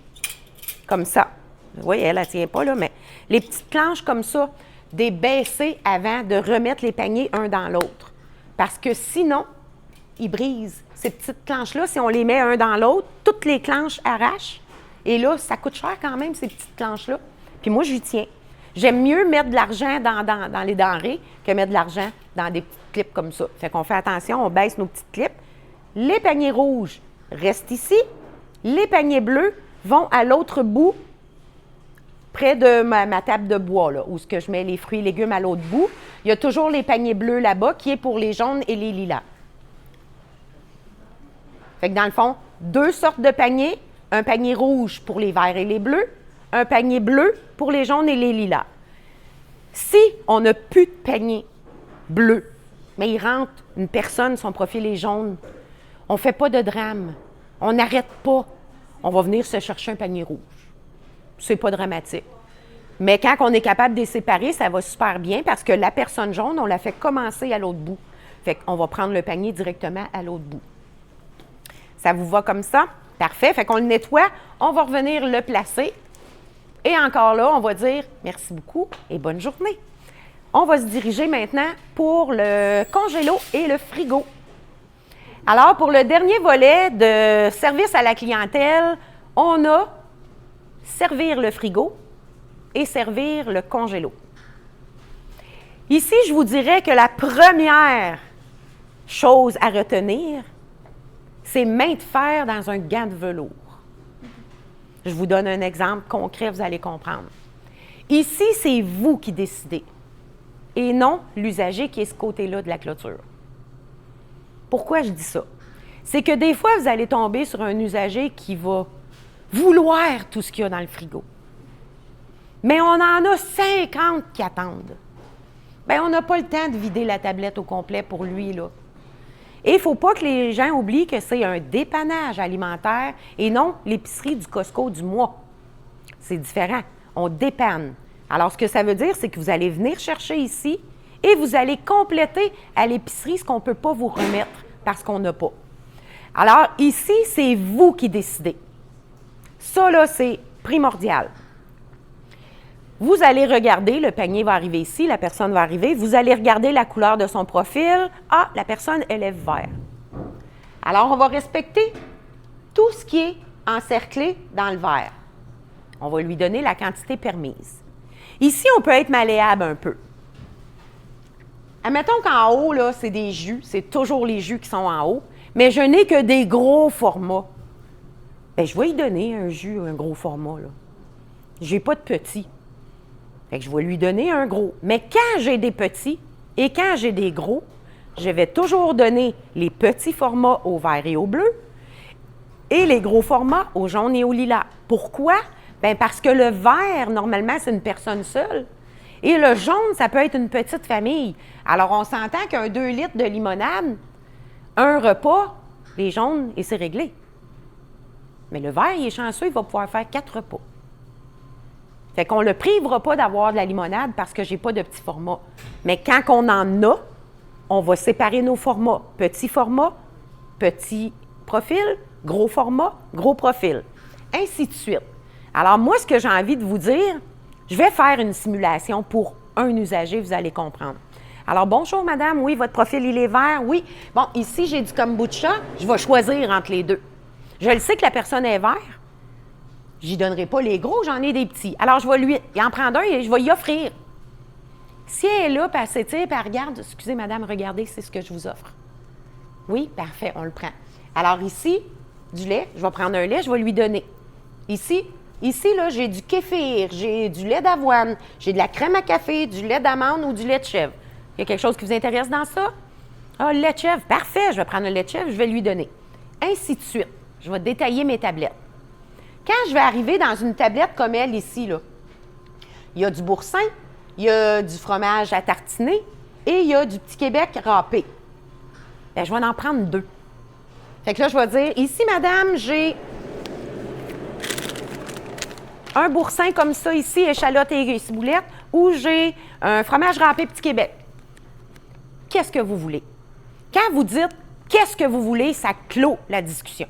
Comme ça. Oui, elle ne tient pas, là, mais les petites clenches comme ça, des baisser avant de remettre les paniers un dans l'autre. Parce que sinon, ils brisent. Ces petites clenches-là, si on les met un dans l'autre, toutes les clenches arrachent. Et là, ça coûte cher quand même, ces petites clenches-là. Puis moi, j'y tiens. J'aime mieux mettre de l'argent dans les denrées que mettre de l'argent dans des petites clips comme ça. Fait qu'on fait attention, on baisse nos petites clips. Les paniers rouges restent ici. Les paniers bleus vont à l'autre bout, près de ma table de bois, là, où ce que je mets les fruits et légumes à l'autre bout. Il y a toujours les paniers bleus là-bas, qui est pour les jaunes et les lilas. Fait que dans le fond, 2 sortes de paniers. Un panier rouge pour les verts et les bleus, un panier bleu pour les jaunes et les lilas. Si on n'a plus de panier bleu, mais il rentre une personne, son profil est jaune, on ne fait pas de drame. On n'arrête pas. On va venir se chercher un panier rouge. C'est pas dramatique. Mais quand on est capable de les séparer, ça va super bien parce que la personne jaune, on la fait commencer à l'autre bout. Fait qu'on va prendre le panier directement à l'autre bout. Ça vous va comme ça? Parfait. Fait qu'on le nettoie. On va revenir le placer. Et encore là, on va dire merci beaucoup et bonne journée. On va se diriger maintenant pour le congélo et le frigo. Alors, pour le dernier volet de service à la clientèle, on a servir le frigo et servir le congélo. Ici, je vous dirais que la première chose à retenir, c'est main de fer dans un gant de velours. Je vous donne un exemple concret, vous allez comprendre. Ici, c'est vous qui décidez et non l'usager qui est ce côté-là de la clôture. Pourquoi je dis ça? C'est que des fois, vous allez tomber sur un usager qui va vouloir tout ce qu'il y a dans le frigo. Mais on en a 50 qui attendent. Bien, on n'a pas le temps de vider la tablette au complet pour lui, là. Et il ne faut pas que les gens oublient que c'est un dépannage alimentaire et non l'épicerie du Costco du mois. C'est différent. On dépanne. Alors, ce que ça veut dire, c'est que vous allez venir chercher ici et vous allez compléter à l'épicerie ce qu'on ne peut pas vous remettre parce qu'on n'a pas. Alors, ici, c'est vous qui décidez. Ça, là, c'est primordial. Vous allez regarder, le panier va arriver ici, la personne va arriver, vous allez regarder la couleur de son profil. Ah, la personne, elle est vert. Alors, on va respecter tout ce qui est encerclé dans le vert. On va lui donner la quantité permise. Ici, on peut être malléable un peu. Admettons qu'en haut, là, c'est des jus, c'est toujours les jus qui sont en haut, mais je n'ai que des gros formats. Bien, je vais lui donner un jus, un gros format, là. Je n'ai pas de petits. Fait que je vais lui donner un gros. Mais quand j'ai des petits et quand j'ai des gros, je vais toujours donner les petits formats au vert et au bleu et les gros formats au jaune et au lilas. Pourquoi? Bien, parce que le vert, normalement, c'est une personne seule. Et le jaune, ça peut être une petite famille. Alors, on s'entend qu'un 2 litres de limonade, un repas, les jaunes, et c'est réglé. Mais le vert, il est chanceux, il va pouvoir faire 4 repas. Fait qu'on ne le privera pas d'avoir de la limonade parce que je n'ai pas de petit format. Mais quand on en a, on va séparer nos formats. Petit format, petit profil, gros format, gros profil. Ainsi de suite. Alors moi, ce que j'ai envie de vous dire, je vais faire une simulation pour un usager, vous allez comprendre. Alors, bonjour madame, oui, votre profil, il est vert, oui. Bon, ici, j'ai du kombucha, je vais choisir entre les deux. Je le sais que la personne est vert. Je n'y donnerai pas les gros, j'en ai des petits. Alors, je vais lui en prendre un et je vais y offrir. Si elle est là, puis elle s'étire, puis elle regarde, excusez madame, regardez, c'est ce que je vous offre. Oui, parfait, on le prend. Alors ici, du lait, je vais prendre un lait, je vais lui donner. Ici, là, j'ai du kéfir, j'ai du lait d'avoine, j'ai de la crème à café, du lait d'amande ou du lait de chèvre. Il y a quelque chose qui vous intéresse dans ça? Ah, le lait de chèvre, parfait, je vais prendre le lait de chèvre, je vais lui donner. Ainsi de suite. Je vais détailler mes tablettes. Quand je vais arriver dans une tablette comme elle ici, là, il y a du boursin, il y a du fromage à tartiner et il y a du petit Québec râpé. Bien, je vais en prendre 2. Fait que là, je vais dire, ici, madame, j'ai un boursin comme ça ici, échalote et ciboulette, ou j'ai un fromage râpé petit Québec. Qu'est-ce que vous voulez? Quand vous dites qu'est-ce que vous voulez, ça clôt la discussion.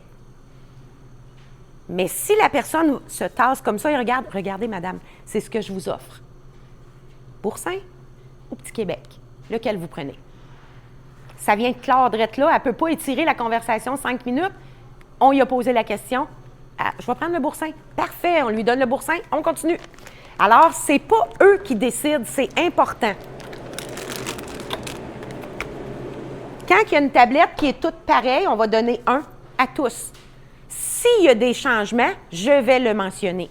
Mais si la personne se tasse comme ça et regarde, regardez, madame, c'est ce que je vous offre. Boursin ou Petit Québec? Lequel vous prenez? Ça vient de clore drette là, elle ne peut pas étirer la conversation 5 minutes. On lui a posé la question. Ah, je vais prendre le boursin. Parfait, on lui donne le boursin, on continue. Alors, ce n'est pas eux qui décident, c'est important. Quand il y a une tablette qui est toute pareille, on va donner un à tous. S'il y a des changements, je vais le mentionner.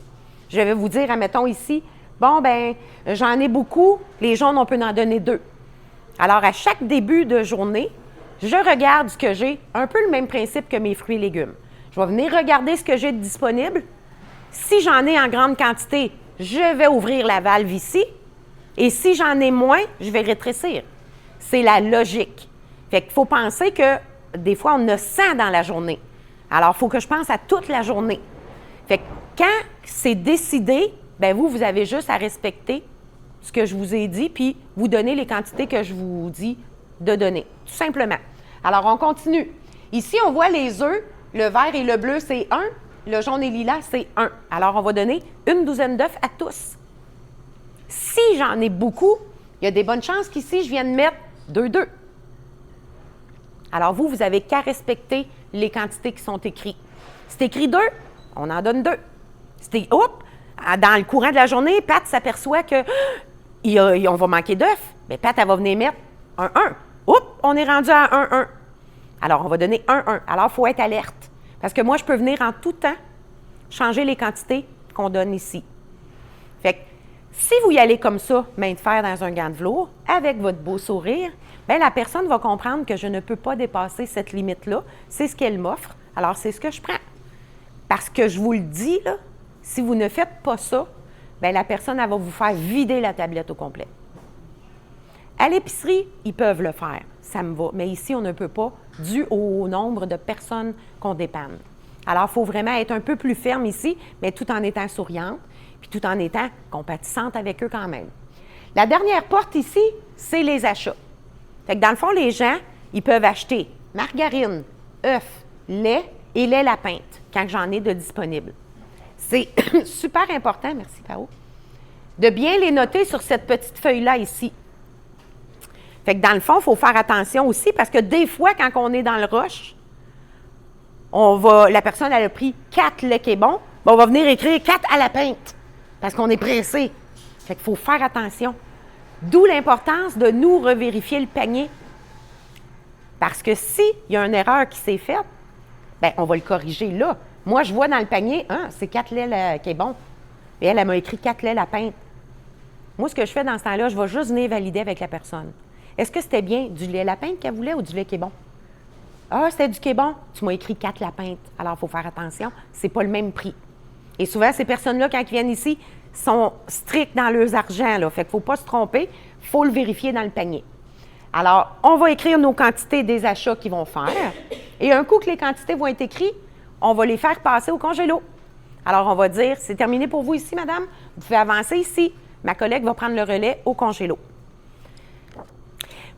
Je vais vous dire, admettons ici, bon, ben j'en ai beaucoup, les jaunes, on peut en donner 2. Alors, à chaque début de journée, je regarde ce que j'ai, un peu le même principe que mes fruits et légumes. Je vais venir regarder ce que j'ai de disponible. Si j'en ai en grande quantité, je vais ouvrir la valve ici. Et si j'en ai moins, je vais rétrécir. C'est la logique. Fait qu'il faut penser que des fois, on a 100 dans la journée. Alors, il faut que je pense à toute la journée. Fait que quand c'est décidé, bien vous avez juste à respecter ce que je vous ai dit, puis vous donner les quantités que je vous dis de donner, tout simplement. Alors, on continue. Ici, on voit les œufs. Le vert et le bleu, c'est 1. Le jaune et lilas, c'est 1. Alors, on va donner une douzaine d'œufs à tous. Si j'en ai beaucoup, il y a des bonnes chances qu'ici, je vienne mettre 2. Alors, vous n'avez qu'à respecter les quantités qui sont écrites. C'est écrit 2, on en donne 2. Dans le courant de la journée, Pat s'aperçoit que on va manquer d'œufs. Bien, Pat, elle va venir mettre un 1. On est rendu à 1. Alors, on va donner 1. Alors, il faut être alerte. Parce que moi, je peux venir en tout temps changer les quantités qu'on donne ici. Fait que, si vous y allez comme ça, main de fer dans un gant de velours, avec votre beau sourire, bien, la personne va comprendre que je ne peux pas dépasser cette limite-là. C'est ce qu'elle m'offre. Alors, c'est ce que je prends. Parce que je vous le dis, là, si vous ne faites pas ça, bien, la personne, elle va vous faire vider la tablette au complet. À l'épicerie, ils peuvent le faire. Ça me va. Mais ici, on ne peut pas, dû au nombre de personnes qu'on dépanne. Alors, il faut vraiment être un peu plus ferme ici, mais tout en étant souriante, puis tout en étant compatissante avec eux quand même. La dernière porte ici, c'est les achats. Fait que dans le fond, les gens, ils peuvent acheter margarine, œufs, lait et lait la pinte, quand j'en ai de disponible. C'est super important, merci Pao, de bien les noter sur cette petite feuille-là ici. Fait que dans le fond, il faut faire attention aussi parce que des fois, quand on est dans le rush, la personne elle a pris 4 laits qui est bon, ben on va venir écrire 4 à la pinte parce qu'on est pressé. Fait qu'il faut faire attention. D'où l'importance de nous revérifier le panier. Parce que s'il y a une erreur qui s'est faite, bien, on va le corriger là. Moi, je vois dans le panier, c'est 4 laits qui est bon. Et elle m'a écrit 4 laits la pinte. Moi, ce que je fais dans ce temps-là, je vais juste venir valider avec la personne. Est-ce que c'était bien du lait la pinte qu'elle voulait ou du lait qui est bon? Ah, c'était du qui est bon. Tu m'as écrit 4 la pinte. Alors, il faut faire attention. C'est pas le même prix. Et souvent, ces personnes-là, quand ils viennent ici, sont stricts dans leurs argent. Là. Fait qu'il ne faut pas se tromper. Il faut le vérifier dans le panier. Alors, on va écrire nos quantités des achats qu'ils vont faire. Et un coup que les quantités vont être écrites, on va les faire passer au congélo. Alors, on va dire, c'est terminé pour vous ici, madame. Vous pouvez avancer ici. Ma collègue va prendre le relais au congélo.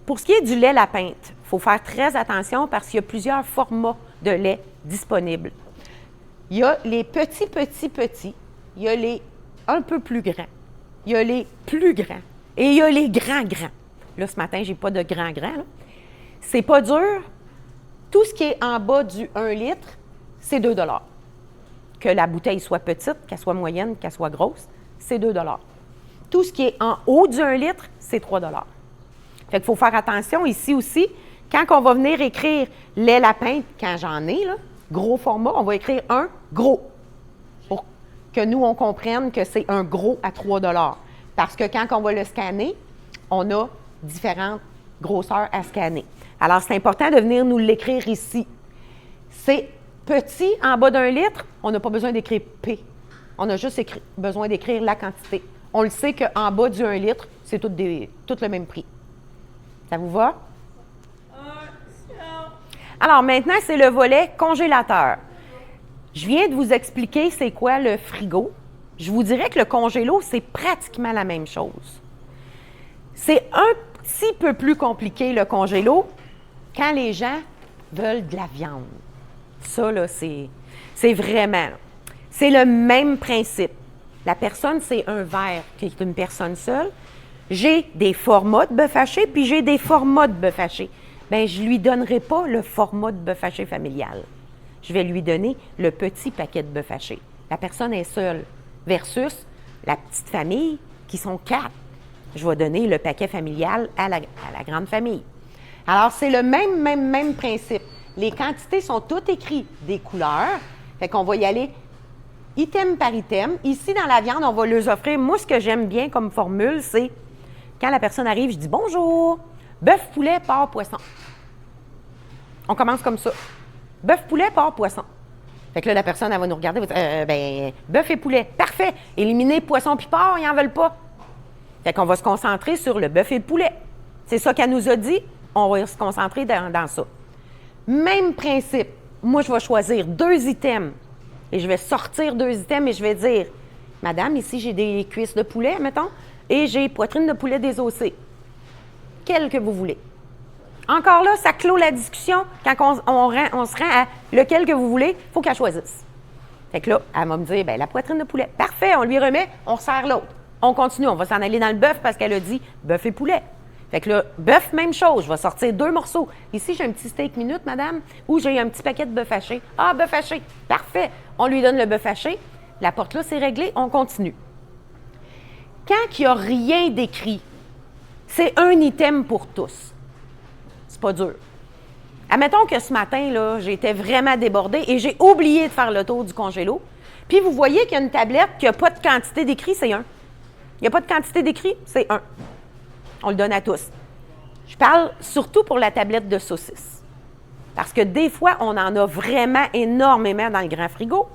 Pour ce qui est du lait la pinte, il faut faire très attention parce qu'il y a plusieurs formats de lait disponibles. Il y a les petits. Il y a les un peu plus grands. Il y a les plus grands. Et il y a les grands. Là, ce matin, je n'ai pas de grands. C'est pas dur. Tout ce qui est en bas du 1 litre, c'est 2 $. Que la bouteille soit petite, qu'elle soit moyenne, qu'elle soit grosse, c'est 2 $. Tout ce qui est en haut du 1 litre, c'est 3 $. Fait qu'il faut faire attention ici aussi. Quand on va venir écrire lait la pinte, quand j'en ai, là, gros format, on va écrire un gros. Pour que nous, on comprenne que c'est un gros à 3 $. Parce que quand on va le scanner, on a différentes grosseurs à scanner. Alors, c'est important de venir nous l'écrire ici. C'est petit, en bas d'1 litre, on n'a pas besoin d'écrire P. On a juste besoin d'écrire la quantité. On le sait qu'en bas du 1 litre, c'est tout le même prix. Ça vous va? Alors, maintenant, c'est le volet congélateur. Je viens de vous expliquer c'est quoi le frigo. Je vous dirais que le congélo, c'est pratiquement la même chose. C'est un petit peu plus compliqué, le congélo, quand les gens veulent de la viande. Ça, là, c'est vraiment... C'est le même principe. La personne, c'est un verre qui est une personne seule. J'ai des formats de bœuf haché, puis j'ai des formats de bœuf haché. Bien, je ne lui donnerai pas le format de bœuf haché familial. Je vais lui donner le petit paquet de bœuf haché. La personne est seule versus la petite famille qui sont 4. Je vais donner le paquet familial à la grande famille. Alors, c'est le même principe. Les quantités sont toutes écrites des couleurs, Fait qu'on va y aller item par item. Ici, dans la viande, on va leur offrir. Moi, ce que j'aime bien comme formule, c'est quand la personne arrive, je dis bonjour, bœuf, poulet, porc, poisson. On commence comme ça. Bœuf, poulet, porc, poisson. Fait que là, la personne, elle va nous regarder, elle va dire, bœuf et poulet. Parfait. Éliminer poisson puis porc, ils n'en veulent pas. Fait qu'on va se concentrer sur le bœuf et le poulet. C'est ça qu'elle nous a dit. On va se concentrer dans ça. Même principe. Moi, je vais choisir 2 items. Et je vais sortir 2 items et je vais dire, madame, ici, j'ai des cuisses de poulet, mettons, et j'ai poitrine de poulet désossée. Quel que vous voulez. Encore là, ça clôt la discussion. Quand on se rend à lequel que vous voulez, il faut qu'elle choisisse. Fait que là, elle va me dire, bien, la poitrine de poulet. Parfait, on lui remet, on resserre l'autre. On continue, on va s'en aller dans le bœuf parce qu'elle a dit bœuf et poulet. Fait que là, bœuf, même chose. Je vais sortir 2 morceaux. Ici, j'ai un petit steak minute, madame, ou j'ai un petit paquet de bœuf haché. Ah, bœuf haché. Parfait. On lui donne le bœuf haché. La porte là, c'est réglé. On continue. Quand il n'y a rien d'écrit, c'est un item pour tous. C'est pas dur. Admettons que ce matin, là, j'étais vraiment débordée et j'ai oublié de faire le tour du congélo. Puis vous voyez qu'il y a une tablette qui n'a pas de quantité d'écrit, c'est 1. Il n'y a pas de quantité d'écrit, c'est 1. On le donne à tous. Je parle surtout pour la tablette de saucisses. Parce que des fois, on en a vraiment énormément dans le grand frigo.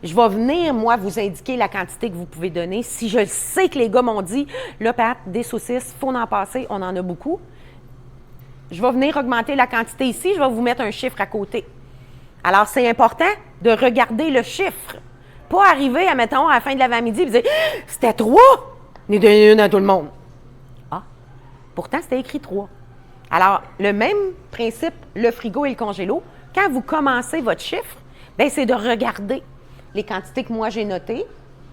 Je vais venir, moi, vous indiquer la quantité que vous pouvez donner. Si je sais que les gars m'ont dit, là, Pat, des saucisses, il faut en passer, on en a beaucoup. Je vais venir augmenter la quantité ici, je vais vous mettre un chiffre à côté. Alors, c'est important de regarder le chiffre. Pas arriver, admettons, à la fin de l'avant-midi et dire « C'était 3! » Ni donner une à tout le monde. Ah, pourtant, c'était écrit 3. Alors, le même principe, le frigo et le congélo, quand vous commencez votre chiffre, bien, c'est de regarder les quantités que moi j'ai notées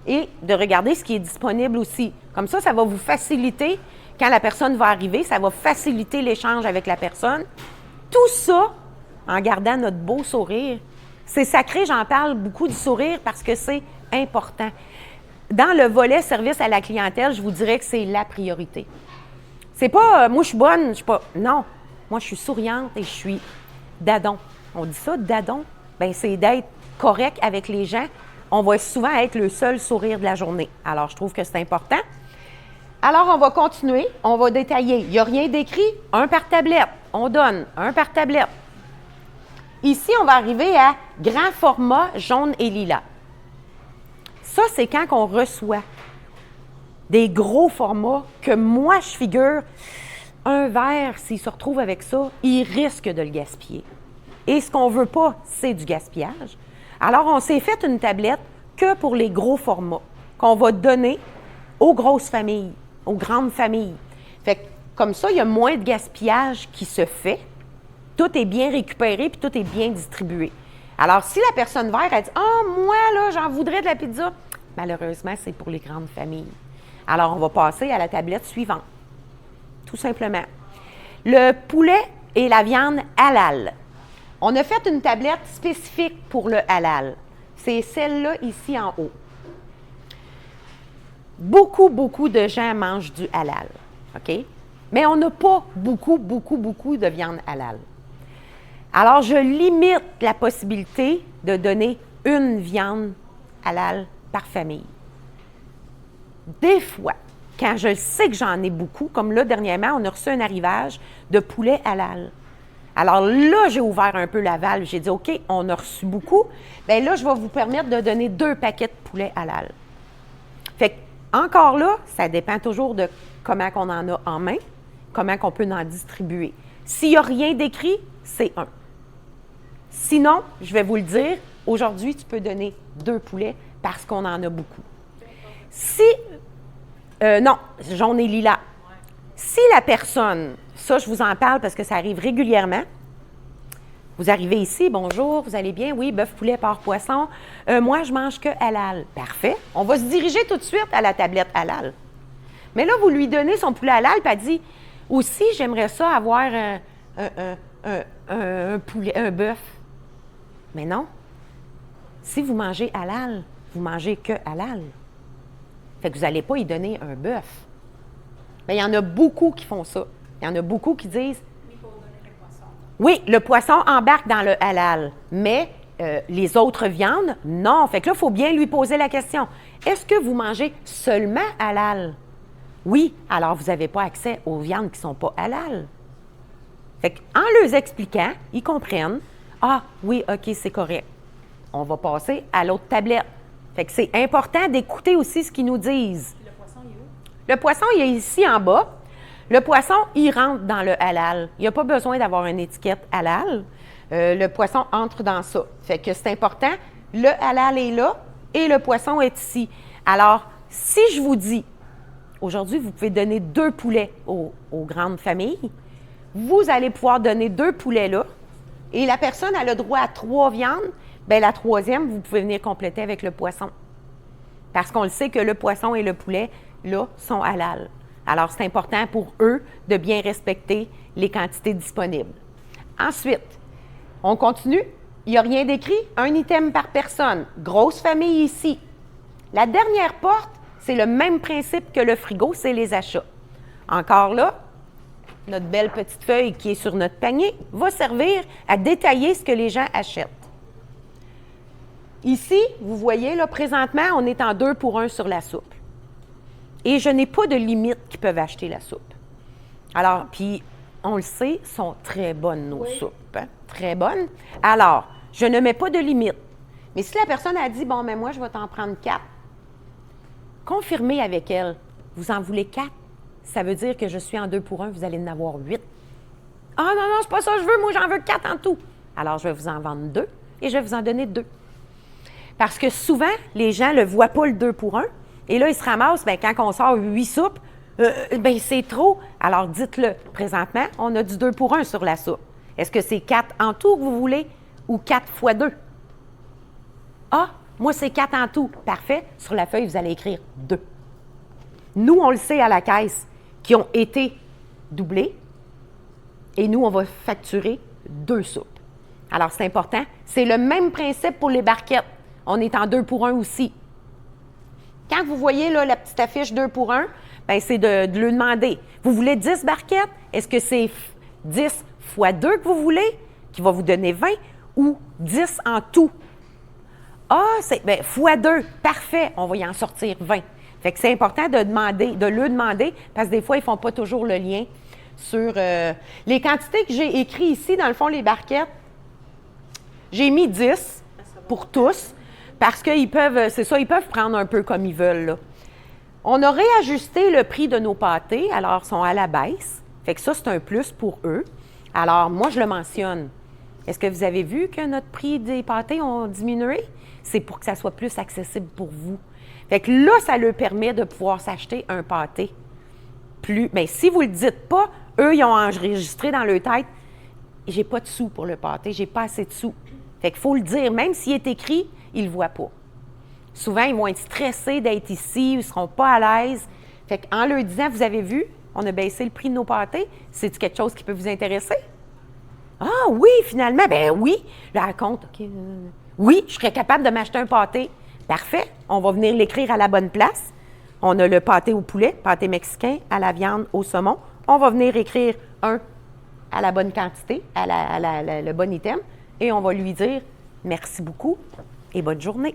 et de regarder ce qui est disponible aussi. Comme ça va vous faciliter, quand la personne va arriver, ça va faciliter l'échange avec la personne. Tout ça, en gardant notre beau sourire. C'est sacré, j'en parle beaucoup du sourire parce que c'est important. Dans le volet service à la clientèle, je vous dirais que c'est la priorité. C'est pas, moi je suis bonne, je suis pas... Non, moi je suis souriante et je suis dadon. On dit ça, dadon? Bien, c'est d'être correct avec les gens. On va souvent être le seul sourire de la journée. Alors, je trouve que c'est important. Alors, on va continuer, on va détailler. Il n'y a rien d'écrit, 1 par tablette. On donne 1 par tablette. Ici, on va arriver à grand format jaune et lilas. Ça, c'est quand on reçoit des gros formats que moi, je figure, un verre, s'il se retrouve avec ça, il risque de le gaspiller. Et ce qu'on ne veut pas, c'est du gaspillage. Alors, on s'est fait une tablette que pour les gros formats qu'on va donner aux grosses familles, aux grandes familles. Fait que, comme ça, il y a moins de gaspillage qui se fait. Tout est bien récupéré puis tout est bien distribué. Alors, si la personne vert, elle dit « Ah, moi, là, j'en voudrais de la pizza », malheureusement, c'est pour les grandes familles. Alors, on va passer à la tablette suivante. Tout simplement. Le poulet et la viande halal. On a fait une tablette spécifique pour le halal. C'est celle-là ici en haut. Beaucoup de gens mangent du halal, OK? Mais on n'a pas beaucoup de viande halal. Alors, je limite la possibilité de donner une viande halal par famille. Des fois, quand je sais que j'en ai beaucoup, comme là, dernièrement, on a reçu un arrivage de poulet halal. Alors là, j'ai ouvert un peu la valve. J'ai dit, OK, on a reçu beaucoup. Bien là, je vais vous permettre de donner 2 paquets de poulet halal. Fait que, encore là, ça dépend toujours de comment on en a en main, comment on peut en distribuer. S'il n'y a rien d'écrit, c'est 1. Sinon, je vais vous le dire, aujourd'hui, tu peux donner 2 poulets parce qu'on en a beaucoup. Si, non, jaune et lilas. Si la personne, ça, je vous en parle parce que ça arrive régulièrement. Vous arrivez ici, bonjour, vous allez bien? Oui, bœuf, poulet, porc, poisson. Moi, je mange que halal. Parfait. On va se diriger tout de suite à la tablette halal. Mais là, vous lui donnez son poulet halal, puis elle dit, aussi, j'aimerais ça avoir un poulet, un bœuf. Mais non. Si vous mangez halal, vous mangez que halal. Fait que vous n'allez pas y donner un bœuf. Bien, il y en a beaucoup qui font ça. Il y en a beaucoup qui disent... Oui, le poisson embarque dans le halal, mais les autres viandes? Non. Fait que là, il faut bien lui poser la question. Est-ce que vous mangez seulement halal? Oui. Alors, vous n'avez pas accès aux viandes qui ne sont pas halal. Fait qu'en leur expliquant, ils comprennent. Ah, oui, OK, c'est correct. On va passer à l'autre tablette. Fait que c'est important d'écouter aussi ce qu'ils nous disent. Le poisson, il est où? Le poisson, il est ici en bas. Le poisson, il rentre dans le halal. Il n'y a pas besoin d'avoir une étiquette halal. Le poisson entre dans ça. Fait que c'est important. Le halal est là et le poisson est ici. Alors, si je vous dis, aujourd'hui, vous pouvez donner 2 poulets aux grandes familles, vous allez pouvoir donner 2 poulets là et la personne a le droit à 3 viandes. Bien, la 3e, vous pouvez venir compléter avec le poisson. Parce qu'on le sait que le poisson et le poulet, là, sont halal. Alors, c'est important pour eux de bien respecter les quantités disponibles. Ensuite, on continue. Il n'y a rien d'écrit. Un item par personne. Grosse famille ici. La dernière porte, c'est le même principe que le frigo, c'est les achats. Encore là, notre belle petite feuille qui est sur notre panier va servir à détailler ce que les gens achètent. Ici, vous voyez, là, présentement, on est en 2 pour 1 sur la soupe. Et je n'ai pas de limite qui peuvent acheter la soupe. Alors, puis, on le sait, sont très bonnes nos soupes. Hein? Très bonnes. Alors, je ne mets pas de limite. Mais si la personne a dit, bon, mais moi, je vais t'en prendre 4, confirmez avec elle, vous en voulez 4, ça veut dire que je suis en 2 pour 1, vous allez en avoir 8. Ah non, non, c'est pas ça que je veux, moi, j'en veux 4 en tout. Alors, je vais vous en vendre 2 et je vais vous en donner 2. Parce que souvent, les gens ne voient pas le 2 pour 1. Et là, ils se ramassent, bien, quand on sort 8 soupes, bien, c'est trop. Alors, dites-le. Présentement, on a du 2 pour 1 sur la soupe. Est-ce que c'est 4 en tout que vous voulez ou 4 fois 2? Ah, moi, c'est 4 en tout. Parfait. Sur la feuille, vous allez écrire 2. Nous, on le sait à la caisse, qui ont été doublés. Et nous, on va facturer 2 soupes. Alors, c'est important. C'est le même principe pour les barquettes. On est en 2 pour 1 aussi. Quand vous voyez là, la petite affiche 2 pour 1, bien, c'est de lui demander, vous voulez 10 barquettes? Est-ce que c'est 10 fois 2 que vous voulez, qui va vous donner 20, ou 10 en tout? Ah, c'est bien, fois 2, parfait, on va y en sortir 20. Fait que c'est important de lui demander, parce que des fois, ils ne font pas toujours le lien sur les quantités que j'ai écrites ici, dans le fond, les barquettes. J'ai mis 10 pour tous. Parce qu'ils peuvent, c'est ça, ils peuvent prendre un peu comme ils veulent, là. On a réajusté le prix de nos pâtés, alors ils sont à la baisse. Fait que ça, c'est un plus pour eux. Alors, moi, je le mentionne. Est-ce que vous avez vu que notre prix des pâtés ont diminué? C'est pour que ça soit plus accessible pour vous. Fait que là, ça leur permet de pouvoir s'acheter un pâté plus. Bien, si vous ne le dites pas, eux, ils ont enregistré dans leur tête, j'ai pas de sous pour le pâté, j'ai pas assez de sous. Fait qu'il faut le dire, même s'il est écrit, ils ne le voient pas. Souvent, ils vont être stressés d'être ici, ils ne seront pas à l'aise. Fait qu'en leur disant, vous avez vu, on a baissé le prix de nos pâtés, c'est-tu quelque chose qui peut vous intéresser? Ah oui, finalement, ben oui. Là, elle compte, OK. Oui, je serais capable de m'acheter un pâté. Parfait, on va venir l'écrire à la bonne place. On a le pâté au poulet, pâté mexicain, à la viande, au saumon. On va venir écrire un à la bonne quantité, à le bon item, et on va lui dire merci beaucoup et bonne journée.